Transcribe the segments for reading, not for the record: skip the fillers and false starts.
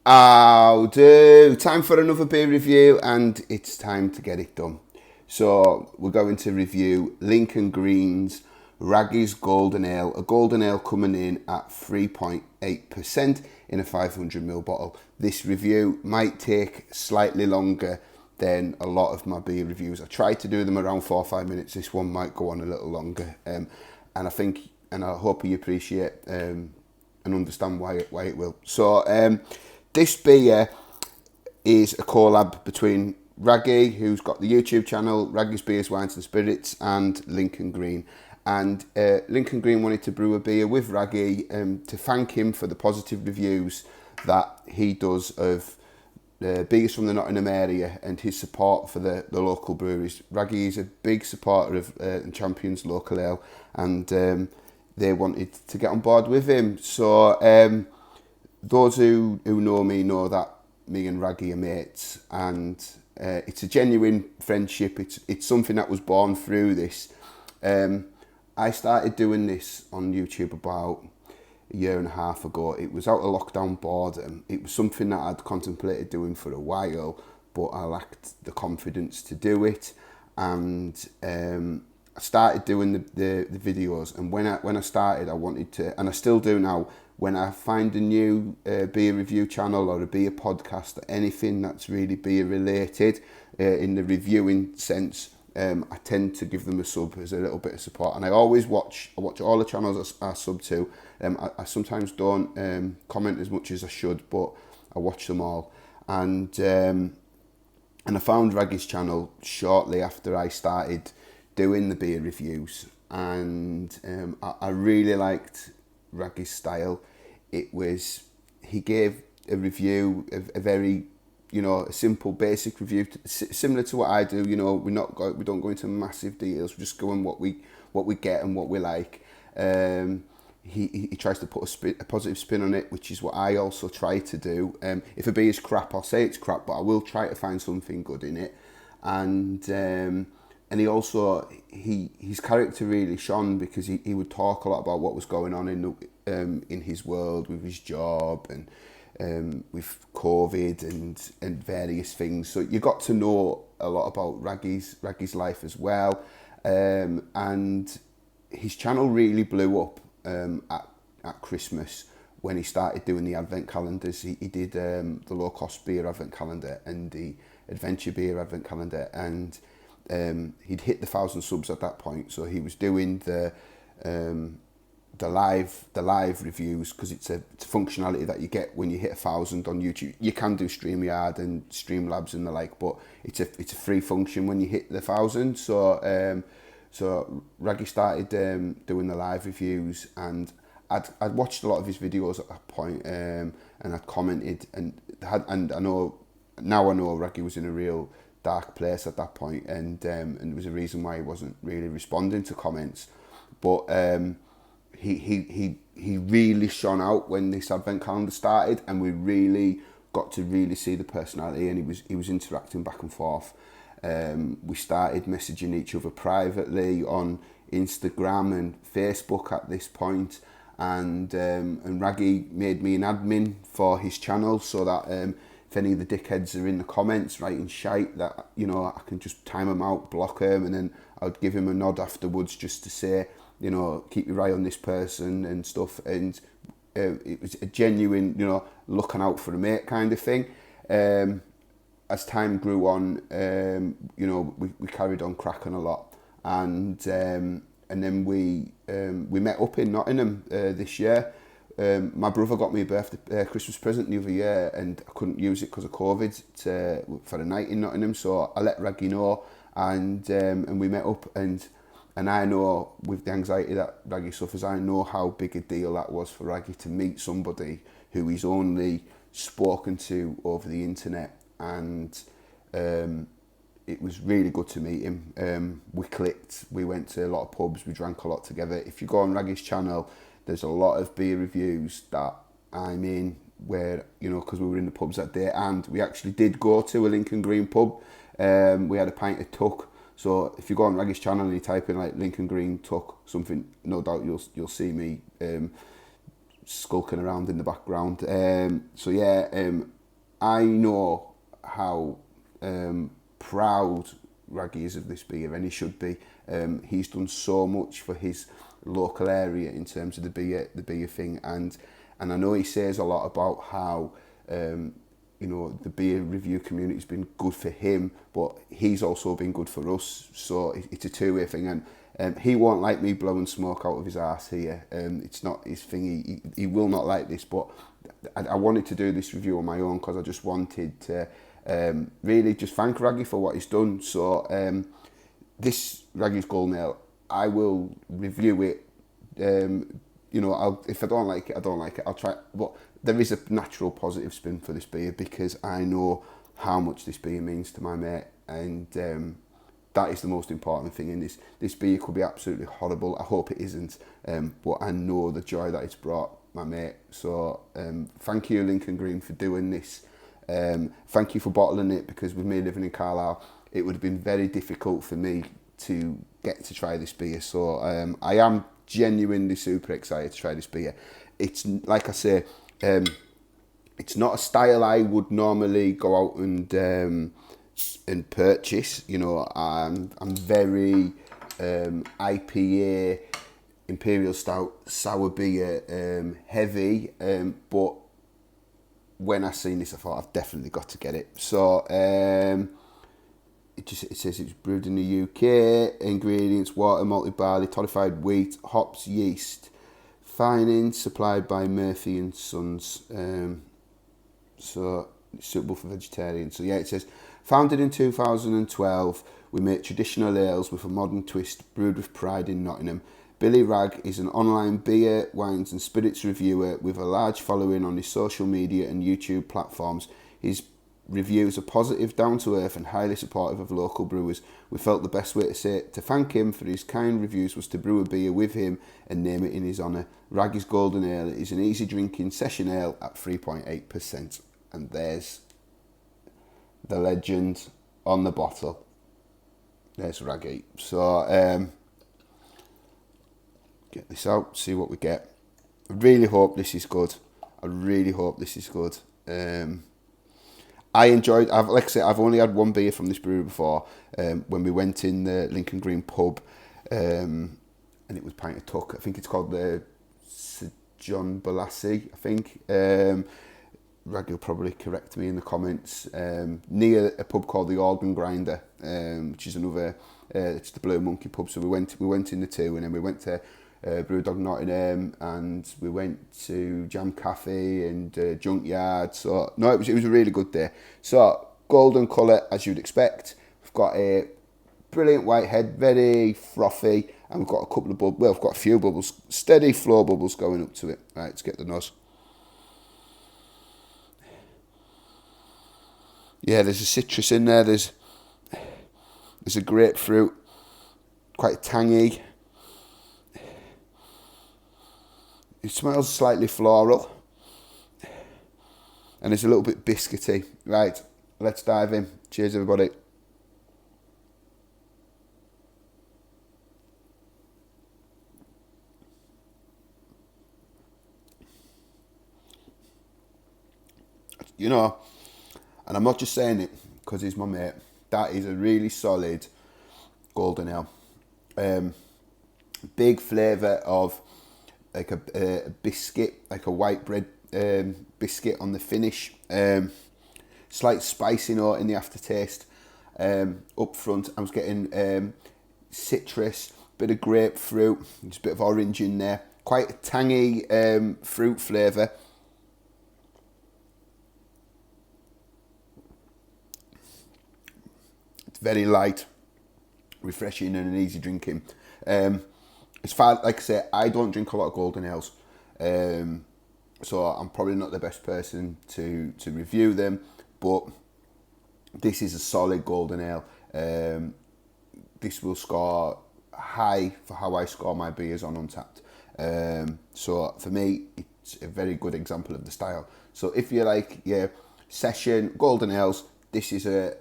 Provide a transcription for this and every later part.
I'll do. Time for another beer review, and it's time to get it done. So we're going to review Lincoln Green's Wraggy's Golden Ale, a golden ale coming in at 3.8% in a 500ml bottle. This review might take slightly longer than a lot of my beer reviews. I try to do them around 4 or 5 minutes. This one might go on a little longer, and I think, and I hope you appreciate and understand why it will. So this beer is a collab between Wraggy, who's got the YouTube channel Wraggy's Beers, Wines and Spirits, and Lincoln Green. And Lincoln Green wanted to brew a beer with Wraggy to thank him for the positive reviews that he does of beers from the Nottingham area and his support for the local breweries. Wraggy is a big supporter of and champions local ale, and they wanted to get on board with him. So those who know me know that me and Wraggy are mates, and it's a genuine friendship. It's something that was born through this. I started doing this on YouTube about a year and a half ago. It was out of lockdown boredom. It was something that I'd contemplated doing for a while, but I lacked the confidence to do it. And I started doing the videos. And when I started, I wanted to, and I still do now, when I find a new beer review channel or a beer podcast or anything that's really beer related in the reviewing sense, I tend to give them a sub as a little bit of support. And I watch all the channels I sub to. I sometimes don't comment as much as I should, but I watch them all. And I found Wraggy's channel shortly after I started doing the beer reviews, and I really liked Wraggy's style. He gave a review, a very, a simple basic review, similar to what I do. We don't go into massive details. We just go on what we get and what we like. He tries to put a positive spin on it, which is what I also try to do. If a beer is crap, I'll say it's crap, but I will try to find something good in it. And he also, his character really shone, because he would talk a lot about what was going on in his world with his job and with COVID and various things. So you got to know a lot about Wraggy's life as well. And his channel really blew up at Christmas when he started doing the advent calendars. He did the low cost beer advent calendar and the adventure beer advent calendar, and he'd hit the 1,000 subs at that point. So he was doing the live reviews, because it's a functionality that you get when you hit 1,000 on YouTube. You can do StreamYard and Streamlabs and the like, but it's a free function when you hit the 1,000. So Wraggy started doing the live reviews, and I'd watched a lot of his videos at that point, and I'd commented, and I know Wraggy was in a real dark place at that point, and there was a reason why he wasn't really responding to comments. But he really shone out when this advent calendar started, and we really got to really see the personality, and he was interacting back and forth. We started messaging each other privately on Instagram and Facebook at this point, and Wraggy made me an admin for his channel, so that if any of the dickheads are in the comments writing shite, that I can just time them out, block them, and then I'd give him a nod afterwards just to say, keep your eye on this person and stuff. And it was a genuine, looking out for a mate kind of thing. As time grew on, we carried on cracking a lot, and then we met up in Nottingham this year. My brother got me a Christmas present the other year, and I couldn't use it because of COVID for a night in Nottingham. So I let Wraggy know, and we met up. And I know, with the anxiety that Wraggy suffers, I know how big a deal that was for Wraggy to meet somebody who he's only spoken to over the internet. And it was really good to meet him. We clicked, we went to a lot of pubs, we drank a lot together. If you go on Wraggy's channel, there's a lot of beer reviews that I'm in where, because we were in the pubs that day, and we actually did go to a Lincoln Green pub. We had a pint of Tuck. So if you go on Wraggy's channel and you type in like Lincoln Green Tuck something, no doubt you'll see me skulking around in the background. I know how proud Wraggy is of this beer, and he should be. He's done so much for his local area in terms of the beer thing, and I know he says a lot about how the beer review community has been good for him, but he's also been good for us. So it's a two-way thing, and he won't like me blowing smoke out of his arse here. It's not his thing. He will not like this, but I wanted to do this review on my own because I just wanted to really just thank Wraggy for what he's done. So this Wraggy's Golden Ale, I will review it. If I don't like it, I don't like it. I'll try, but there is a natural positive spin for this beer because I know how much this beer means to my mate, and that is the most important thing in this. This beer could be absolutely horrible. I hope it isn't, but I know the joy that it's brought my mate. So thank you, Lincoln Green, for doing this. Thank you for bottling it, because with me living in Carlisle, it would have been very difficult for me to get to try this beer. So I am genuinely super excited to try this beer. It's, like I say, it's not a style I would normally go out and purchase. I'm very IPA, Imperial Stout, sour beer heavy, but when I seen this, I thought I've definitely got to get it. So it says it's brewed in the UK. Ingredients: water, malted barley, torrefied wheat, hops, yeast. Fining supplied by Murphy and Sons. So it's suitable for vegetarians. So yeah, it says founded in 2012. We make traditional ales with a modern twist, brewed with pride in Nottingham. Billy Ragg is an online beer, wines and spirits reviewer with a large following on his social media and YouTube platforms. His reviews are positive, down to earth and highly supportive of local brewers. We felt the best way to thank him for his kind reviews was to brew a beer with him and name it in his honour. Wraggy's Golden Ale is an easy drinking session ale at 3.8%. And there's the legend on the bottle. There's Wraggy. So get this out, see what we get. I really hope this is good. I enjoyed. Like I said, I've only had one beer from this brewery before. When we went in the Lincoln Green pub, and it was pint of tuck. I think it's called the Sir John Balassi. I think. Raggy will probably correct me in the comments. Near a pub called the Organ Grinder, which is another. It's the Blue Monkey pub. So we went in the two, and then we went to Brewdog Nottingham, and we went to Jam Cafe and Junkyard. So no, it was a really good day. So golden colour as you'd expect. We've got a brilliant white head, very frothy, and we've got a couple of bubbles. Well, we've got a few bubbles, steady flow bubbles going up to it. Right, let's get the nose. Yeah, there's a citrus in there. There's a grapefruit, quite tangy. It smells slightly floral, and it's a little bit biscuity. Right, let's dive in. Cheers, everybody. And I'm not just saying it because he's my mate. That is a really solid golden ale. Big flavour of like a biscuit, like a white bread biscuit on the finish. Slight spicy note in the aftertaste. Up front, I was getting citrus, bit of grapefruit, just a bit of orange in there. Quite a tangy fruit flavour. Very light, refreshing, and an easy drinking. As far like I say, I don't drink a lot of golden ales, so I'm probably not the best person to review them. But this is a solid golden ale. This will score high for how I score my beers on Untapped. So for me, it's a very good example of the style. So if you like your session golden ales, this is a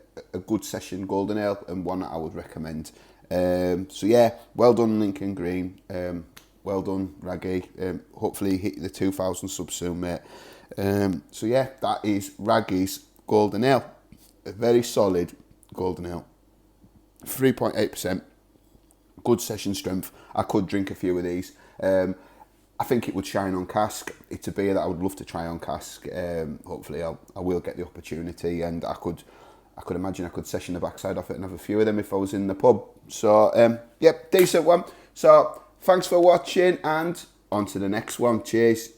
good session golden ale and one that I would recommend. So yeah, well done Lincoln Green, well done Wraggy. Hopefully hit the 2,000 subs soon, mate. So yeah, that is Wraggy's golden ale. A very solid golden ale. 3.8%. Good session strength. I could drink a few of these. I think it would shine on cask. It's a beer that I would love to try on cask. Hopefully I will get the opportunity, and I could imagine I could session the backside off it and have a few of them if I was in the pub. So, decent one. So, thanks for watching, and on to the next one. Cheers.